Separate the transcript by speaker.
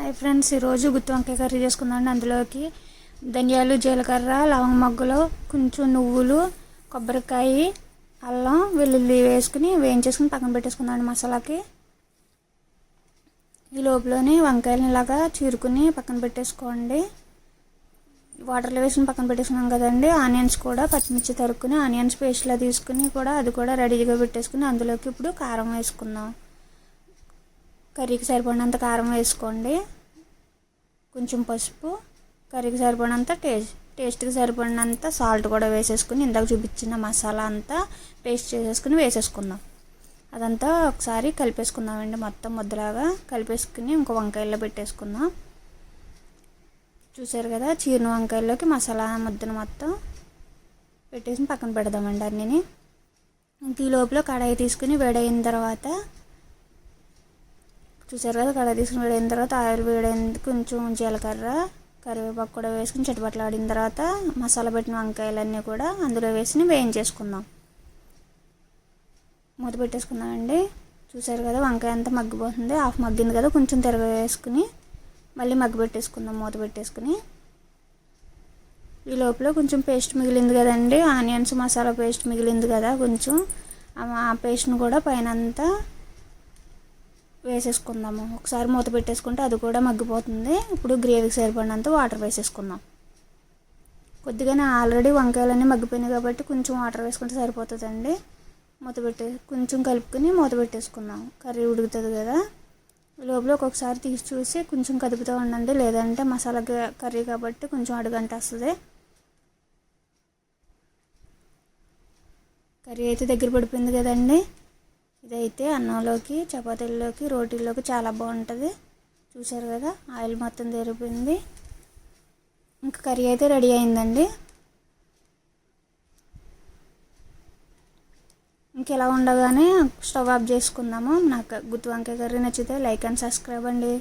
Speaker 1: Hi friends, ఈరోజు గుత్తి వంకాయ curry చేసుకుందామండి. అందులోకి ధనియాలు, జీలకర్ర, లవంగ మొగ్గలు, కొంచెం నువ్వులు, కొబ్బరికాయ, అల్లం, వెల్లుల్లి వేసుకుని వేయించేసుకుని పక్కన పెట్టేసుకుందామండి మసాలాకి. ఈ లోపలనే వంకాయలను ఇలాగా చీరుకుని పక్కన పెట్టేసుకోండి. వాటర్లో వేసుకుని పక్కన పెట్టేసుకున్నాం కదండి. ఆనియన్స్ కూడా పచ్చిమిర్చి తరుక్కుని ఆనియన్స్ పేస్ట్లా తీసుకుని కూడా అది కూడా రెడీగా పెట్టేసుకుని అందులోకి ఇప్పుడు కారం వేసుకుందాం. కర్రీకి సరిపడినంత కారం వేసుకోండి. కొంచెం పసుపు, కర్రీకి సరిపడినంత టేస్ట్కి సరిపడినంత సాల్ట్ కూడా వేసేసుకుని ఇందాక చూపించిన మసాలా అంతా పేస్ట్ చేసేసుకుని వేసేసుకుందాం. అదంతా ఒకసారి కలిపేసుకుందామండి. మొత్తం ముద్దలాగా కలిపేసుకుని ఇంకో వంకాయల్లో పెట్టేసుకుందాం. చూసారు కదా, చీరిన వంకాయల్లోకి మసాలా ముద్దను మొత్తం పెట్టేసి పక్కన పెడదామండి అన్నీ. ఇంక ఈ లోపల కడాయి తీసుకుని వేడైన తర్వాత చూసారు కదా, కడాయి తీసుకుని వేడైన తర్వాత ఆయిల్ వేడైన కొంచెం జీలకర్ర, కరివేపాకు కూడా వేసుకుని చిటపట్లాడిన తర్వాత మసాలా పెట్టిన వంకాయలన్నీ కూడా అందులో వేసి వేయించేసుకుందాం. మూత పెట్టేసుకుందామండి. చూసారు కదా, వంకాయ అంతా మగ్గిపోతుంది. హాఫ్ మగ్గింది కదా, కొంచెం తిరగ వేసుకుని మళ్ళీ మగ్గి పెట్టేసుకుందాం మూత పెట్టేసుకుని. ఈ లోపల కొంచెం పేస్ట్ మిగిలింది కదండి, ఆనియన్స్ మసాలా పేస్ట్ మిగిలింది కదా, కొంచెం ఆ పేస్ట్ని కూడా పైన అంతా వేసేసుకుందాము. ఒకసారి మూత పెట్టేసుకుంటే అది కూడా మగ్గిపోతుంది. ఇప్పుడు గ్రేవీకి సరిపడినంత వాటర్ వేసేసుకుందాం. కొద్దిగానే ఆల్రెడీ వంకాయలన్నీ మగ్గిపోయినాయి కాబట్టి కొంచెం వాటర్ వేసుకుంటే సరిపోతుందండి. మూత పెట్టే కొంచెం కలుపుకొని మూత పెట్టేసుకుందాం. కర్రీ ఉడుకుతుంది కదా. లోపల ఒక్కొక్కసారి తీసి చూసి కొంచెం కదుపుతూ ఉండండి, లేదంటే మసాలా కర్రీ కాబట్టి కొంచెం అడుగంట వస్తుంది. కర్రీ అయితే దగ్గర పడిపోయింది కదండి. ఇదైతే అన్నంలోకి, చపాతీల్లోకి, రోటీల్లోకి చాలా బాగుంటుంది. చూసారు కదా, ఆయిల్ మొత్తం తెరిపోయింది. ఇంకా కర్రీ అయితే రెడీ అయిందండి. ఇంకెలా ఉండగానే స్టవ్ ఆఫ్ చేసుకుందాము. నాకు గుత్తి వంకాయ కర్రీ నచ్చితే లైక్ అండ్ సబ్స్క్రైబ్ అండి.